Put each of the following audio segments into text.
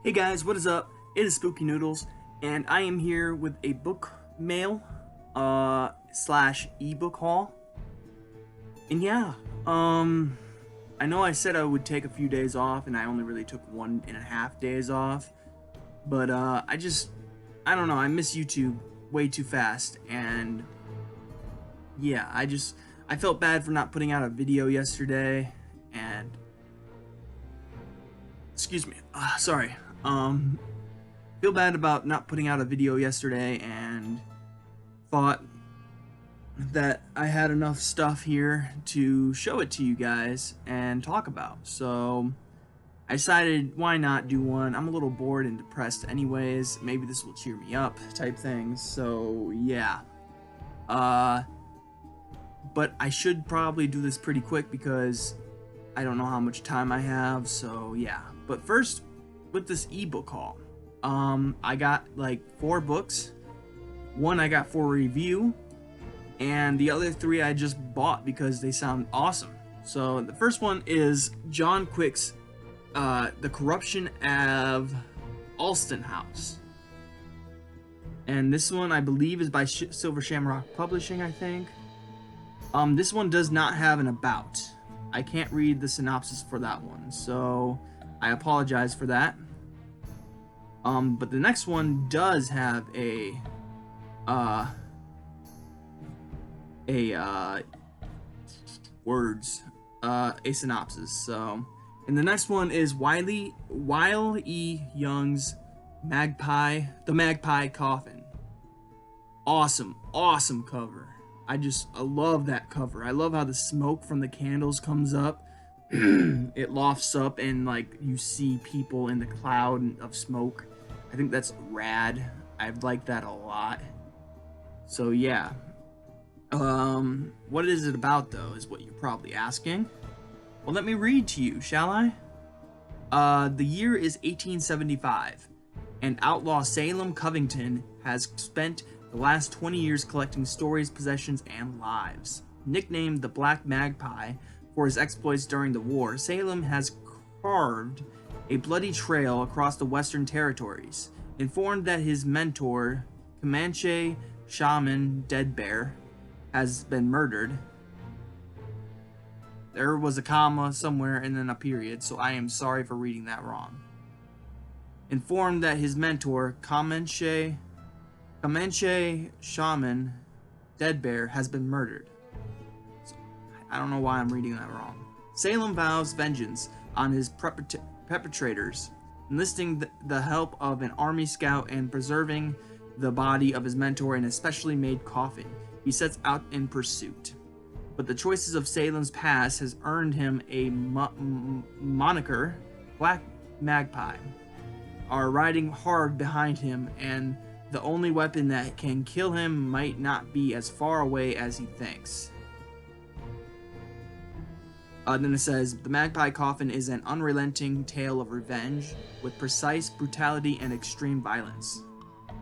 Hey guys, what is up? It is Spooky Noodles, and I am here with a book mail, slash ebook haul. And yeah, I know I said I would take a few days off, and I only really took 1.5 days off. But, I don't know, I miss YouTube way too fast, and yeah, I felt bad for not putting out a video yesterday, and, excuse me, sorry, feel bad about not putting out a video yesterday and thought that I had enough stuff here to show it to you guys and talk about. So I decided, why not do one? I'm a little bored and depressed anyways. Maybe this will cheer me up type things. So yeah. But I should probably do this pretty quick because I don't know how much time I have. So yeah. But first, with this ebook haul, I got like 4 books. One I got for review, and the other 3 I just bought because they sound awesome. So the first one is John Quick's The Corruption of Alston House. And this one I believe is by Silver Shamrock Publishing, I think. This one does not have an about. I can't read the synopsis for that one, so I apologize for that. But the next one does have a synopsis. So, and the next one is Weil E. Young's The Magpie Coffin. Awesome cover. I love that cover. I love how the smoke from the candles comes up. It lofts up and like you see people in the cloud of smoke. I think that's rad. I like that a lot. So yeah. What is it about though, is what you're probably asking. Well, let me read to you, shall I? The year is 1875, and outlaw Salem Covington has spent the last 20 years collecting stories, possessions, and lives. Nicknamed the Black Magpie for his exploits during the war, Salem has carved a bloody trail across the Western Territories. Informed that his mentor, Comanche shaman Dead Bear, has been murdered. There was a comma somewhere and then a period, so I am sorry for reading that wrong. Informed that his mentor, Comanche shaman Dead Bear, has been murdered. So, I don't know why I'm reading that wrong. Salem vows vengeance on his perpetrators, enlisting the help of an army scout and preserving the body of his mentor in a specially made coffin. He sets out in pursuit. But the choices of Salem's past has earned him a moniker, Black Magpie, are riding hard behind him, and the only weapon that can kill him might not be as far away as he thinks. Then it says, The Magpie Coffin is an unrelenting tale of revenge with precise brutality and extreme violence.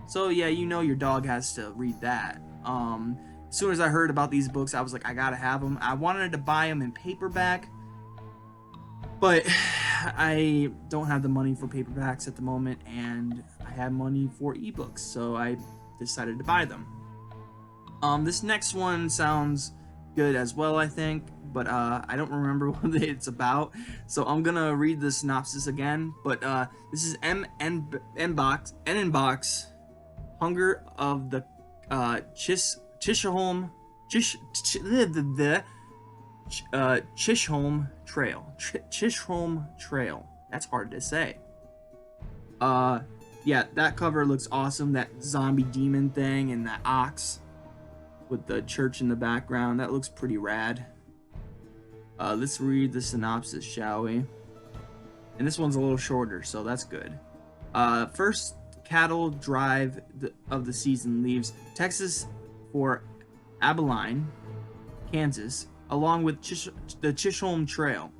So yeah, you know your dog has to read that. As soon as I heard about these books, I was like, I gotta have them. I wanted to buy them in paperback, but I don't have the money for paperbacks at the moment, and I have money for ebooks, so I decided to buy them. This next one sounds good as well, I think, but I don't remember what it's about, so I'm gonna read the synopsis again. But this is N-Box Hunger of the Chisholm Trail. That's hard to say. Yeah, that cover looks awesome. That zombie demon thing and that ox with the church in the background. That looks pretty rad. Let's read the synopsis, shall we? And this one's a little shorter, so that's good. First cattle drive of the season leaves Texas for Abilene, Kansas, along with the Chisholm Trail.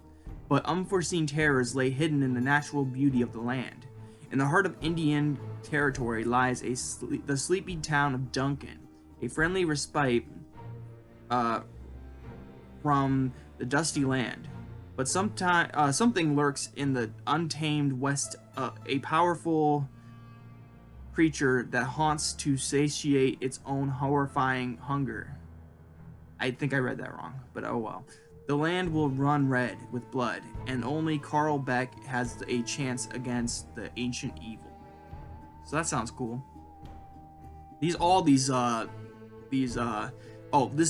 But unforeseen terrors lay hidden in the natural beauty of the land. In the heart of Indian Territory lies the sleepy town of Duncan, a friendly respite from the dusty land. but sometimes something lurks in the untamed West, a powerful creature that haunts to satiate its own horrifying hunger. I think I read that wrong, but oh well. The land will run red with blood, and only Carl Beck has a chance against the ancient evil. So that sounds cool. This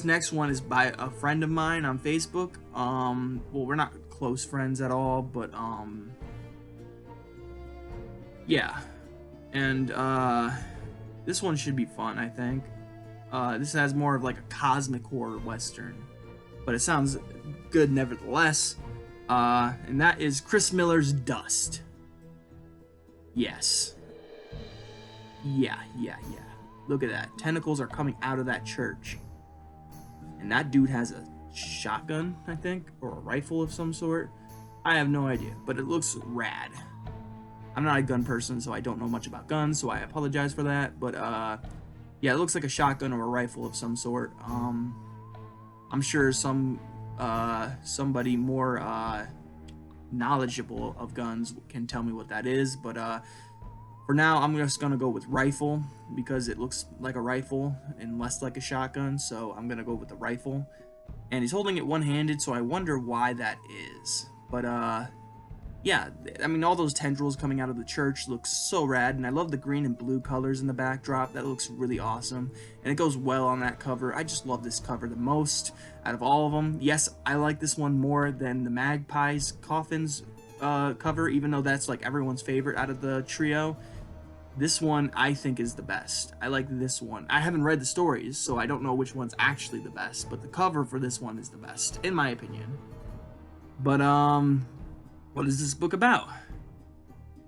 next one is by a friend of mine on Facebook. Well, we're not close friends at all, but yeah. And this one should be fun, I think. This has more of like a cosmic horror western, but it sounds good nevertheless. And that is Chris Miller's Dust. Yes. Yeah. Look at that. Tentacles are coming out of that church. And that dude has a shotgun, I think, or a rifle of some sort. I have no idea, but it looks rad. I'm not a gun person, so I don't know much about guns, so I apologize for that. But yeah, it looks like a shotgun or a rifle of some sort. I'm sure somebody more knowledgeable of guns can tell me what that is, but for now I'm just gonna go with rifle because it looks like a rifle and less like a shotgun, so I'm gonna go with the rifle. And he's holding it one-handed, so I wonder why that is. But yeah, I mean, all those tendrils coming out of the church look so rad, and I love the green and blue colors in the backdrop. That looks really awesome, and it goes well on that cover. I just love this cover the most out of all of them. Yes, I like this one more than the Magpie's Coffins cover, even though that's like everyone's favorite out of the trio. This one I think is the best. I like this one. I haven't read the stories, so I don't know which one's actually the best, but the cover for this one is the best, in my opinion. But what is this book about?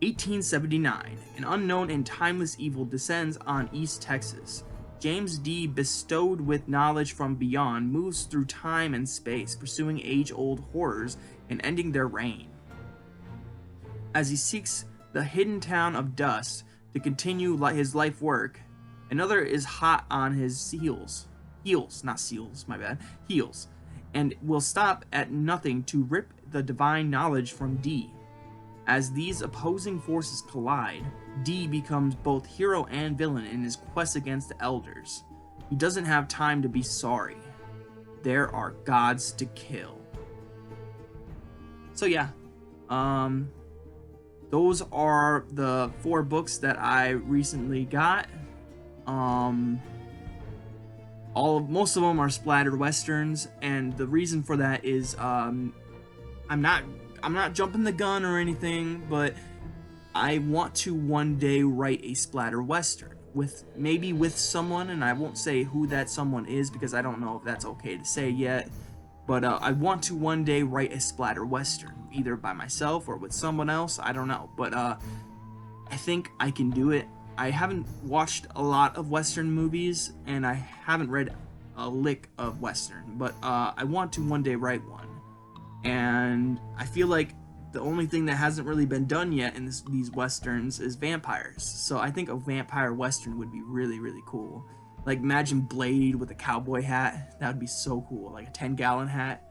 1879. An unknown and timeless evil descends on East Texas. James D., bestowed with knowledge from beyond, moves through time and space, pursuing age-old horrors and ending their reign. As he seeks the hidden town of Dust to continue his life work, another is hot on his heels, and will stop at nothing to rip the divine knowledge from D. As these opposing forces collide, D becomes both hero and villain in his quest against the elders. He doesn't have time to be sorry. There are gods to kill. So yeah, those are the 4 books that I recently got. Most of them are splatter westerns, and the reason for that is I'm not jumping the gun or anything, but I want to one day write a splatter western with someone, and I won't say who that someone is because I don't know if that's okay to say yet. But I want to one day write a splatter western, either by myself or with someone else. I don't know, but I think I can do it. I haven't watched a lot of Western movies, and I haven't read a lick of Western, but I want to one day write one. And I feel like the only thing that hasn't really been done yet in these Westerns is vampires. So I think a vampire Western would be really, really cool. Like, imagine Blade with a cowboy hat. That would be so cool, like a 10-gallon hat.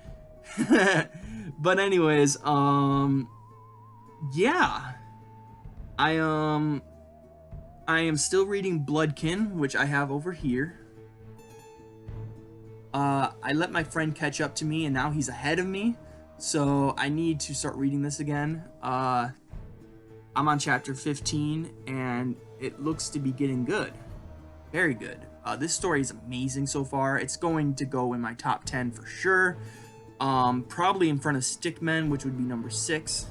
But anyways, yeah. I am still reading Bloodkin, which I have over here. I let my friend catch up to me, and now he's ahead of me, so I need to start reading this again. I'm on chapter 15, and it looks to be getting good. Very good. This story is amazing so far. It's going to go in my top 10 for sure. Probably in front of Stickmen, which would be number 6.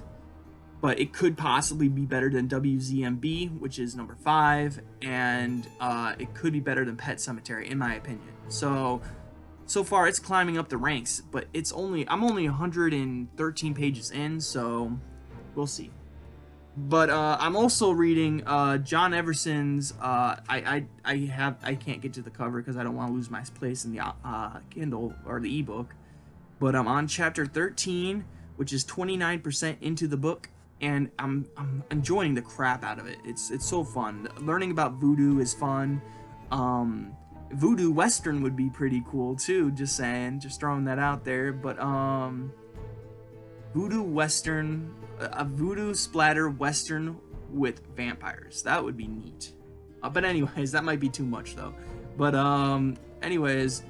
But it could possibly be better than WZMB, which is number 5, and it could be better than Pet Sematary, in my opinion. So far it's climbing up the ranks, but I'm only 113 pages in, so we'll see. But I'm also reading John Everson's. I can't get to the cover because I don't want to lose my place in the Kindle or the ebook. But I'm on chapter 13, which is 29% into the book. And I'm enjoying the crap out of it. It's so fun. Learning about voodoo is fun. Voodoo Western would be pretty cool too. Just saying, just throwing that out there. But voodoo western, a voodoo splatter western with vampires. That would be neat. But anyways, that might be too much though. But anyways,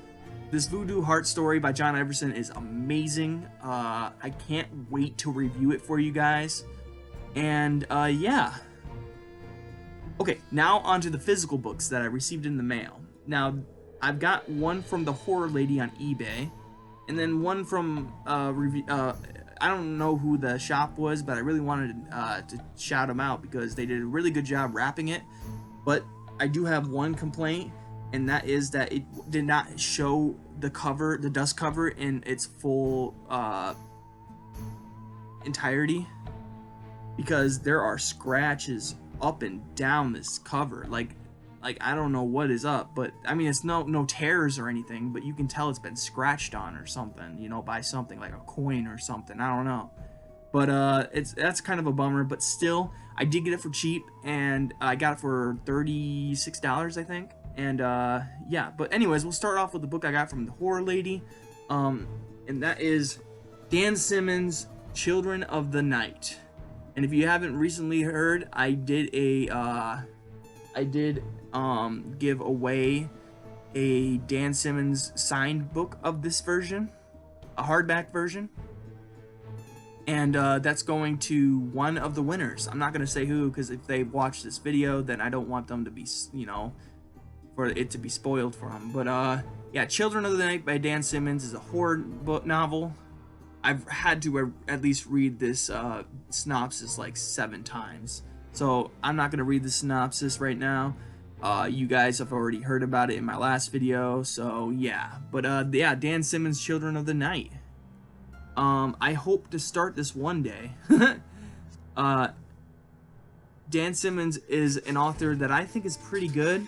this Voodoo Heart Story by John Everson is amazing. I can't wait to review it for you guys. And yeah. Okay, now onto the physical books that I received in the mail. Now, I've got one from the Horror Lady on eBay, and then one from I don't know who the shop was, but I really wanted to shout them out because they did a really good job wrapping it. But I do have one complaint, and that is that it did not show the cover, the dust cover, in its full entirety, because there are scratches up and down this cover. Like I don't know what is up, but I mean, it's no tears or anything, but you can tell it's been scratched on or something, you know, by something like a coin or something. I don't know. But that's kind of a bummer, but still, I did get it for cheap, and I got it for $36, I think. And yeah, but anyways, we'll start off with the book I got from the Horror Lady, and that is Dan Simmons' Children of the Night. And if you haven't recently heard, I did give away a Dan Simmons signed book of this version, a hardback version. And that's going to one of the winners. I'm not going to say who, because if they watch this video, then I don't want them to be, you know, for it to be spoiled for them. But yeah, Children of the Night by Dan Simmons is a horror book novel. I've had to at least read this synopsis like 7 times. So I'm not going to read the synopsis right now. You guys have already heard about it in my last video. So yeah, but yeah, Dan Simmons' Children of the Night. I hope to start this one day. Dan Simmons is an author that I think is pretty good.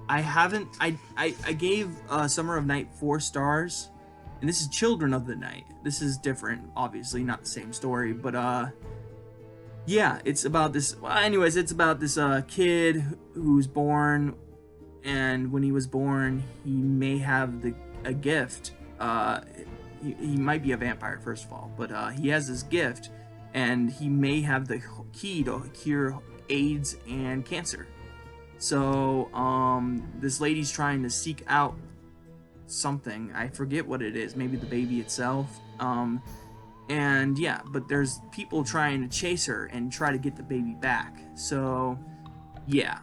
I gave Summer of Night 4 stars, and this is Children of the Night. This is different, obviously, not the same story, but yeah, it's about this, well, anyways, it's about this kid who's born, and when he was born, he may have a gift. He might be a vampire, first of all, but he has this gift, and he may have the key to cure AIDS and cancer. So this lady's trying to seek out something. I forget what it is. Maybe the baby itself. And yeah, but there's people trying to chase her and try to get the baby back. So yeah,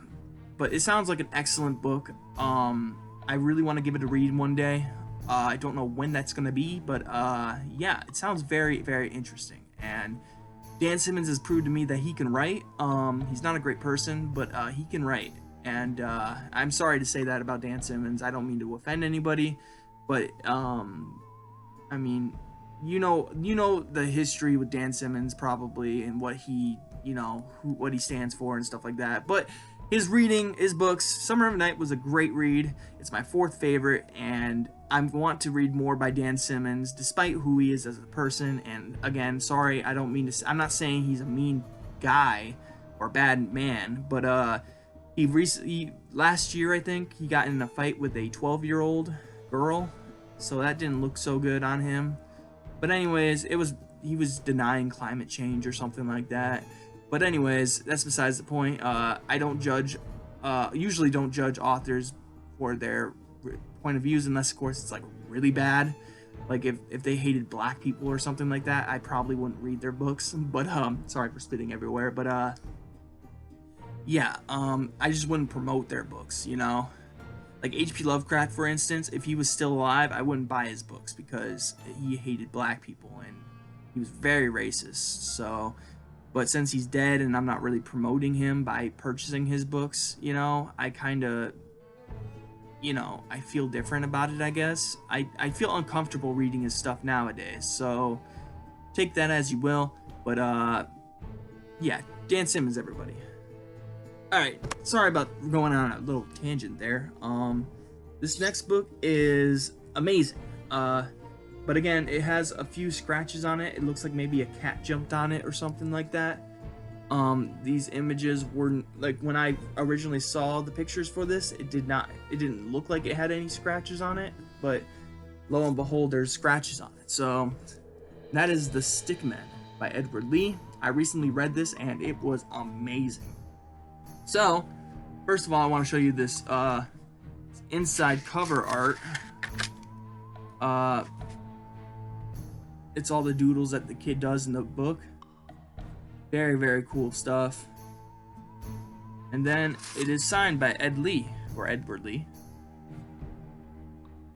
but it sounds like an excellent book. I really want to give it a read one day. I don't know when that's gonna be, but yeah, it sounds very, very interesting. And Dan Simmons has proved to me that he can write. He's not a great person, but he can write. And I'm sorry to say that about Dan Simmons. I don't mean to offend anybody, but I mean, you know the history with Dan Simmons probably, and what he, what he stands for and stuff like that. But his books, Summer of Night was a great read. It's my 4th favorite, and I want to read more by Dan Simmons, despite who he is as a person. And again, sorry, I don't mean to. I'm not saying he's a mean guy or bad man, but he last year, I think, he got in a fight with a 12-year-old girl, so that didn't look so good on him. But anyways, he was denying climate change or something like that. But anyways, that's besides the point. I don't judge, usually don't judge authors for their point of views, unless, of course, it's like really bad. Like if they hated black people or something like that, I probably wouldn't read their books. But sorry for spitting everywhere. But yeah, I just wouldn't promote their books, Like H.P. Lovecraft, for instance, if he was still alive, I wouldn't buy his books because he hated black people and he was very racist. So, but since he's dead and I'm not really promoting him by purchasing his books, I kind of, I feel different about it, I guess. I feel uncomfortable reading his stuff nowadays, so take that as you will. But, yeah, Dan Simmons, everybody. Alright, sorry about going on a little tangent there. This next book is amazing. But again, it has a few scratches on it. It looks like maybe a cat jumped on it or something like that. These images were, like, when I originally saw the pictures for this, it didn't look like it had any scratches on it, but lo and behold, there's scratches on it. So That is The Stickmen by Edward Lee. I recently read this and it was amazing. So, first of all, I want to show you this inside cover art. It's all the doodles that the kid does in the book. Very, very cool stuff. And then it is signed by Ed Lee, or Edward Lee.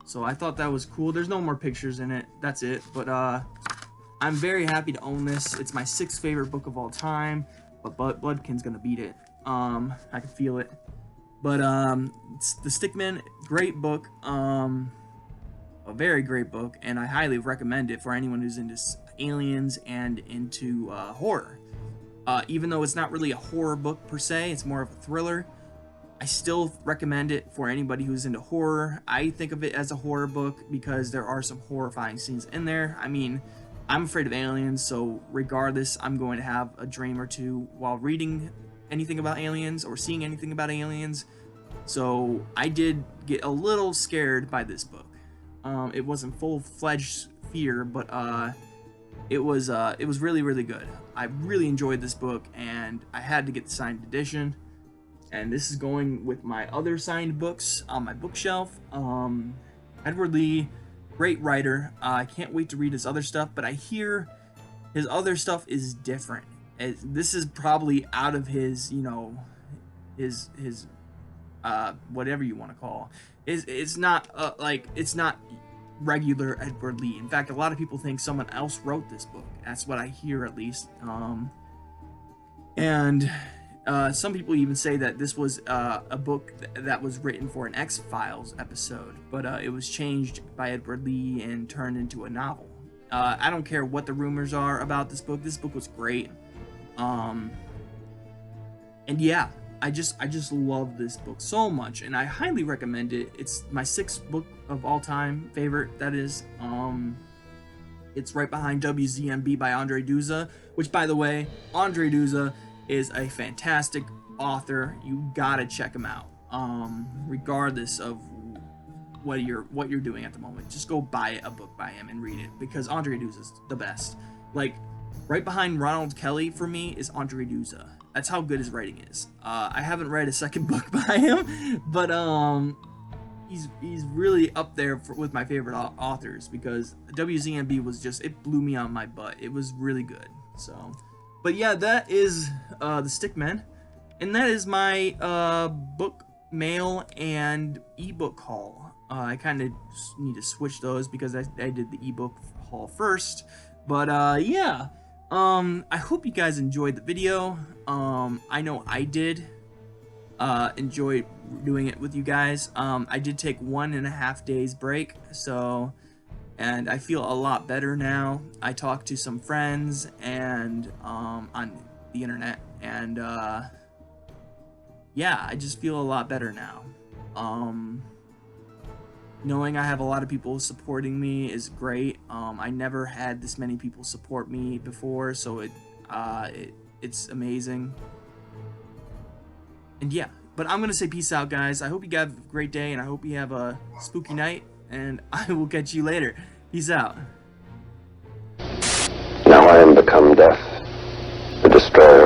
So I thought that was cool. There's no more pictures in it. That's it. But I'm very happy to own this. It's my 6th favorite book of all time. But Bloodkin's gonna beat it. I can feel it. But it's The Stickmen, great book. A very great book, and I highly recommend it for anyone who's into aliens and into horror. Even though it's not really a horror book per se, it's more of a thriller, I still recommend it for anybody who's into horror. I think of it as a horror book because there are some horrifying scenes in there. I mean, I'm afraid of aliens, so regardless, I'm going to have a dream or two while reading anything about aliens or seeing anything about aliens. So I did get a little scared by this book. It wasn't full-fledged fear, but it was really, really good. I really enjoyed this book, and I had to get the signed edition. And this is going with my other signed books on my bookshelf. Edward Lee, great writer. I can't wait to read his other stuff, but I hear his other stuff is different. This is probably out of his, you know, his whatever you want to call. It's not like, it's not regular Edward Lee. In fact, a lot of people think someone else wrote this book. That's what I hear, at least. And some people even say that this was a book that was written for an X-Files episode, but it was changed by Edward Lee and turned into a novel. I don't care what the rumors are about this book. This book was great. And yeah, I just love this book so much, and I highly recommend it. It's my 6th book of all time, favorite, that is. It's right behind WZMB by Andre Duza, which, by the way, Andre Duza is a fantastic author. You gotta check him out. Regardless of what you're doing at the moment, just go buy a book by him and read it, because Andre Duza's the best. Like, right behind Ronald Kelly for me is Andre Duza. That's how good his writing is. I haven't read a second book by him, but he's really up there with my favorite authors, because WZMB was just, it blew me on my butt. It was really good. So, but yeah, that is The Stickmen, and that is my book mail and ebook haul. I kind of need to switch those because I did the ebook haul first, but yeah. I hope you guys enjoyed the video. I know I did enjoy doing it with you guys. I did take 1.5 days break, so, and I feel a lot better now. I talked to some friends and on the internet, and yeah, I just feel a lot better now. Knowing I have a lot of people supporting me is great. I never had this many people support me before, so it's amazing. And yeah, but I'm gonna say peace out, guys. I hope you have a great day, and I hope you have a spooky night, and I will catch you later. Peace out. Now I am become death, the destroyer